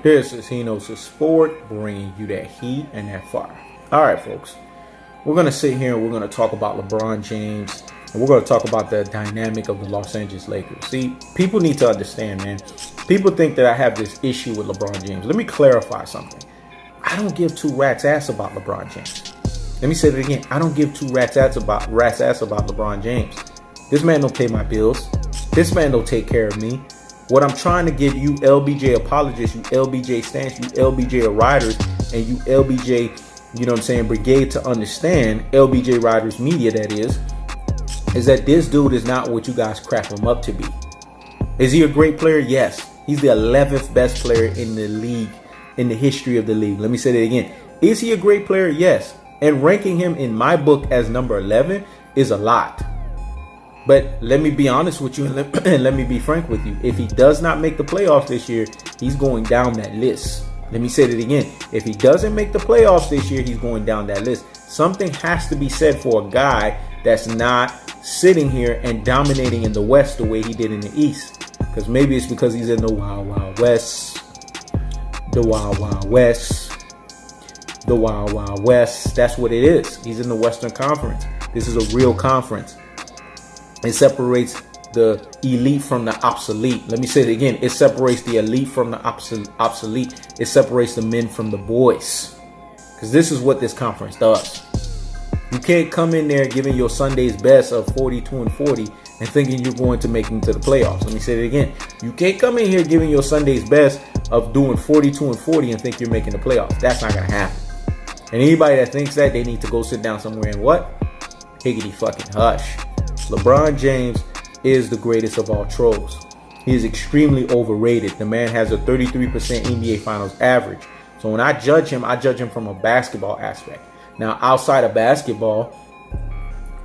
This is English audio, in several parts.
He knows his sport, bringing you that heat and that fire. All right, folks. We're going to sit here and we're going to talk about LeBron James. And we're going to talk about the dynamic of the Los Angeles Lakers. See, people need to understand, man. People think that I have this issue with LeBron James. Let me clarify something. I don't give two rats ass about LeBron James. Let me say it again. I don't give two rats ass about LeBron James. This man don't pay my bills. This man don't take care of me. What I'm trying to give you LBJ apologists, you LBJ Stans, you LBJ riders, and you LBJ, brigade to understand, LBJ riders media that is that this dude is not what you guys crap him up to be. Is he a great player? Yes. He's the 11th best player in the league, in the history of the league. Let me say that again. Is he a great player? Yes. And ranking him in my book as number 11 is a lot. But let me be honest with you and let me be frank with you. If he does not make the playoffs this year, he's going down that list. Let me say that again. If he doesn't make the playoffs this year, he's going down that list. Something has to be said for a guy that's not sitting here and dominating in the West the way he did in the East. Because maybe it's because he's in the Wild Wild West. The Wild Wild West. The Wild Wild West. That's what it is. He's in the Western Conference. This is a real conference. It separates the elite from the obsolete. Let me say it again. It separates the elite from the obsolete. It separates the men from the boys. Because this is what this conference does. You can't come in there giving your Sunday's best of 42 and 40 and thinking you're going to make them to the playoffs. Let me say it again. You can't come in here giving your Sunday's best of doing 42 and 40 and think you're making the playoffs. That's not going to happen. And anybody that thinks that, they need to go sit down somewhere and what? Higgity fucking hush. LeBron James is the greatest of all trolls. He is extremely overrated. The man has a 33% NBA Finals average. So when I judge him from a basketball aspect. Now, outside of basketball,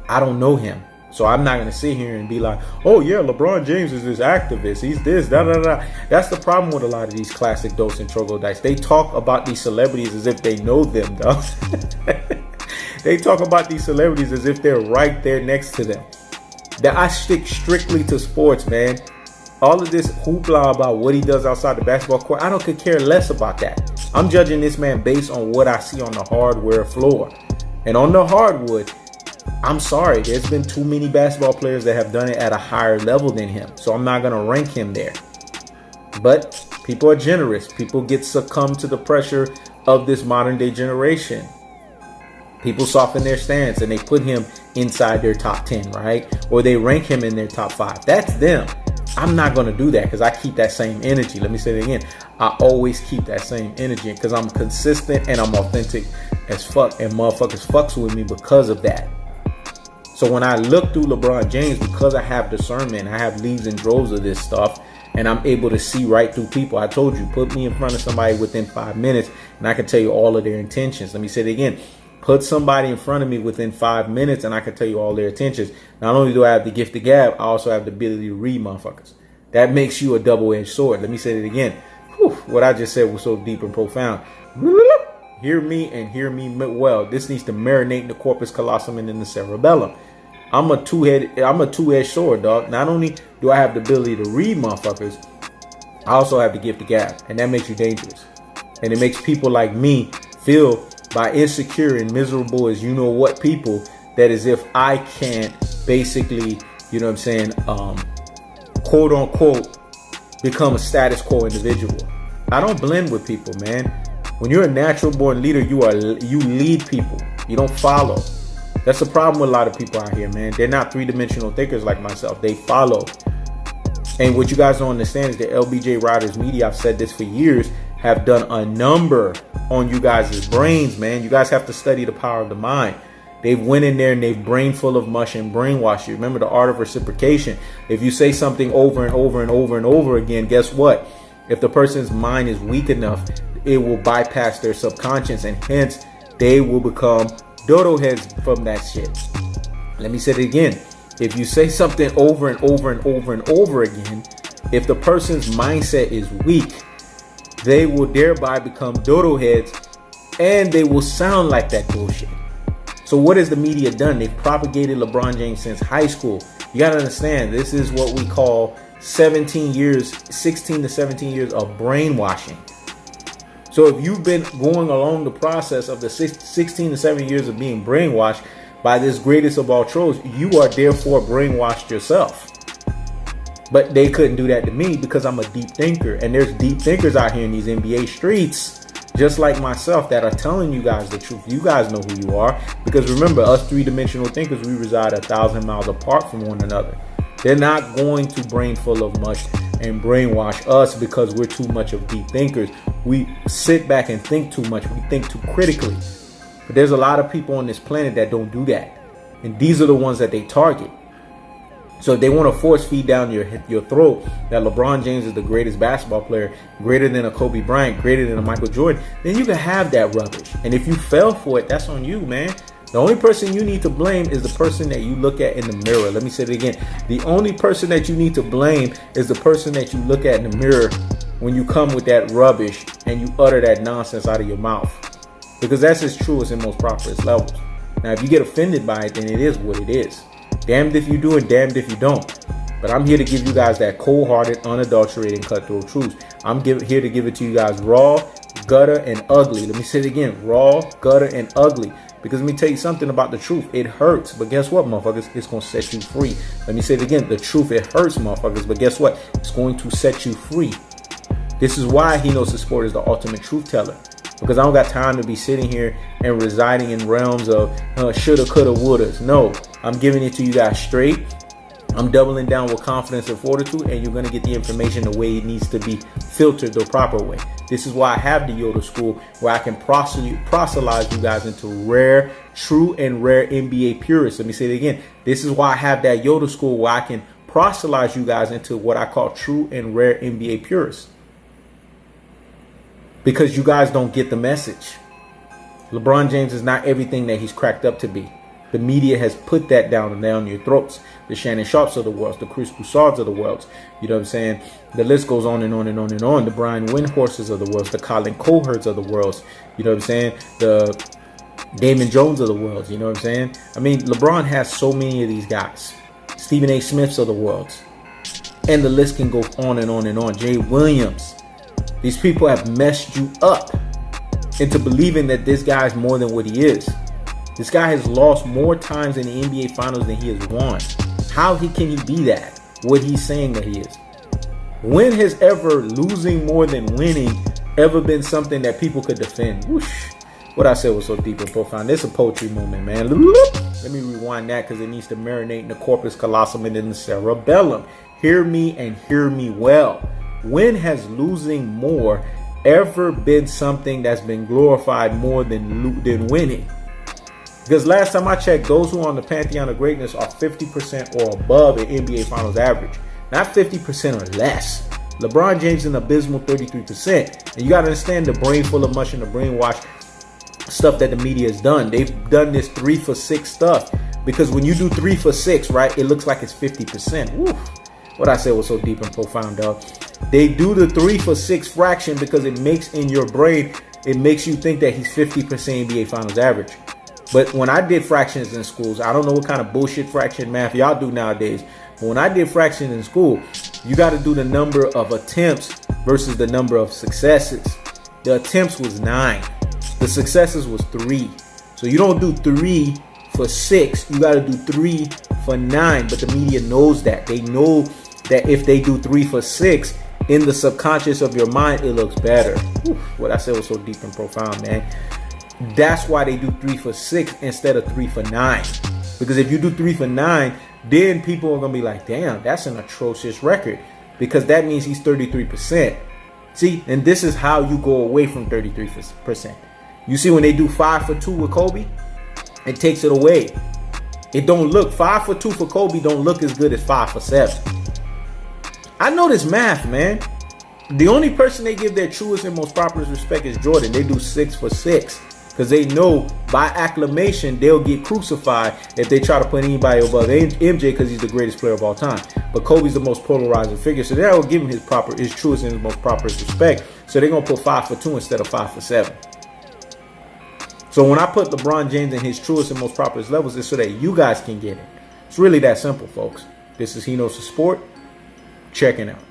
I don't know him. So I'm not going to sit here and be like, oh, yeah, LeBron James is this activist. He's this, da-da-da. That's the problem with a lot of these classic dose and troglodytes. They talk about these celebrities as if they know them, dog. They talk about these celebrities as if they're right there next to them. That I stick strictly to sports, man. All of this hoopla about what he does outside the basketball court, I don't could care less about that. I'm judging this man based on what I see on the hardware floor. And on the hardwood, I'm sorry, there's been too many basketball players that have done it at a higher level than him. So I'm not going to rank him there. But people are generous. People get succumbed to the pressure of this modern day generation. People soften their stance and they put him inside their top 10, right? Or they rank him in their top 5. That's them. I'm not going to do that because I keep that same energy. Let me say it again. I always keep that same energy because I'm consistent and I'm authentic as fuck. And motherfuckers fucks with me because of that. So when I look through LeBron James, because I have discernment, I have leaves and droves of this stuff, and I'm able to see right through people. I told you, put me in front of somebody within 5 minutes and I can tell you all of their intentions. Let me say it again. Put somebody in front of me within 5 minutes and I can tell you all their intentions. Not only do I have the gift of gab, I also have the ability to read motherfuckers. That makes you a double-edged sword. Let me say it again. Whew, what I just said was so deep and profound. Hear me and hear me well. This needs to marinate in the corpus callosum and in the cerebellum. I'm a two-edged sword, dog. Not only do I have the ability to read motherfuckers, I also have the gift of gab. And that makes you dangerous. And it makes people like me feel by insecure and miserable as you know what people, that as if I can't basically, quote unquote, become a status quo individual. I don't blend with people, man. When you're a natural born leader, you lead people. You don't follow. That's the problem with a lot of people out here, man. They're not three-dimensional thinkers like myself. They follow. And what you guys don't understand is the LBJ Riders Media, I've said this for years, have done a number on you guys' brains, man. You guys have to study the power of the mind. They've went in there and they've brain full of mush and brainwashed you. Remember the art of reciprocation. If you say something over and over and over and over again, guess what? If the person's mind is weak enough, it will bypass their subconscious and hence they will become dodo heads from that shit. Let me say it again. If you say something over and over and over and over again, if the person's mindset is weak, they will thereby become dodo heads and they will sound like that bullshit. So what has the media done? They've propagated LeBron James since high school. You got to understand, this is what we call 16 to 17 years of brainwashing. So if you've been going along the process of the 16 to 7 years of being brainwashed by this greatest of all trolls, you are therefore brainwashed yourself. But they couldn't do that to me because I'm a deep thinker. And there's deep thinkers out here in these NBA streets, just like myself, that are telling you guys the truth. You guys know who you are. Because remember, us three-dimensional thinkers, we reside 1,000 miles apart from one another. They're not going to brain full of mush and brainwash us because we're too much of deep thinkers. We sit back and think too much. We think too critically. But there's a lot of people on this planet that don't do that. And these are the ones that they target. So if they want to force feed down your throat that LeBron James is the greatest basketball player, greater than a Kobe Bryant, greater than a Michael Jordan, then you can have that rubbish. And if you fell for it, that's on you, man. The only person you need to blame is the person that you look at in the mirror. Let me say it again. The only person that you need to blame is the person that you look at in the mirror when you come with that rubbish and you utter that nonsense out of your mouth. Because that's its truest and most properest levels. Now, if you get offended by it, then it is what it is. Damned if you do and damned if you don't. But I'm here to give you guys that cold-hearted, unadulterated, and cutthroat truth. I'm here to give it to you guys raw, gutter, and ugly. Let me say it again. Raw, gutter, and ugly. Because let me tell you something about the truth. It hurts. But guess what, motherfuckers? It's going to set you free. Let me say it again. The truth, it hurts, motherfuckers. But guess what? It's going to set you free. This is why He Knows the Sport is the ultimate truth teller. Because I don't got time to be sitting here and residing in realms of shoulda, coulda, wouldas. No, I'm giving it to you guys straight. I'm doubling down with confidence and fortitude, and you're going to get the information the way it needs to be filtered the proper way. This is why I have the Yoda School, where I can proselytize you guys into true and rare NBA purists. Let me say it again. This is why I have that Yoda School, where I can proselytize you guys into what I call true and rare NBA purists. Because you guys don't get the message. LeBron James is not everything that he's cracked up to be. The media has put that down your throats. The Shannon Sharps of the world, the Chris Broussards of the world. You know what I'm saying? The list goes on and on and on and on. The Brian Windhorses of the world, the Colin Coherts of the world. You know what I'm saying? The Damon Jones of the world. You know what I'm saying? I mean, LeBron has so many of these guys. Stephen A. Smiths of the world. And the list can go on and on and on. Jay Williams. These people have messed you up into believing that this guy is more than what he is. This guy has lost more times in the NBA Finals than he has won. How can he be that? What he's saying that he is. When has ever losing more than winning ever been something that people could defend? Whoosh. What I said was so deep and profound. This is a poetry moment, man. Let me rewind that because it needs to marinate in the corpus callosum and in the cerebellum. Hear me and hear me well. When has losing more ever been something that's been glorified more than winning? Because last time I checked, those who are on the Pantheon of Greatness are 50% or above an NBA Finals average. Not 50% or less. LeBron James is an abysmal 33%. And you got to understand the brain full of mush and the brainwash stuff that the media has done. They've done this 3 for 6 stuff. Because when you do 3 for 6, right, it looks like it's 50%. Woo. What I said was so deep and profound, dog. They do the 3 for 6 fraction because it makes in your brain, it makes you think that he's 50% NBA Finals average. But when I did fractions in schools, I don't know what kind of bullshit fraction math y'all do nowadays. But when I did fractions in school, you got to do the number of attempts versus the number of successes. The attempts was 9. The successes was 3. So you don't do 3 for 6. You got to do 3 for 9. But the media knows that. They know that if they do 3 for 6, in the subconscious of your mind, it looks better. Whew, what I said was so deep and profound, man. That's why they do 3 for 6 instead of 3 for 9. Because if you do 3 for 9, then people are going to be like, damn, that's an atrocious record. Because that means he's 33%. See, and this is how you go away from 33%. You see when they do 5 for 2 with Kobe, it takes it away. It don't look, 5 for 2 for Kobe don't look as good as 5 for 7. I know this math, man. The only person they give their truest and most properest respect is Jordan. They do 6 for 6 because they know by acclamation they'll get crucified if they try to put anybody above MJ because he's the greatest player of all time. But Kobe's the most polarizing figure, so they'll give him his truest and his most properest respect. So they're gonna put 5 for 2 instead of 5 for 7. So when I put LeBron James in his truest and most properest levels, it's so that you guys can get it. It's really that simple, folks. This is He Knows the Sport. Checking out.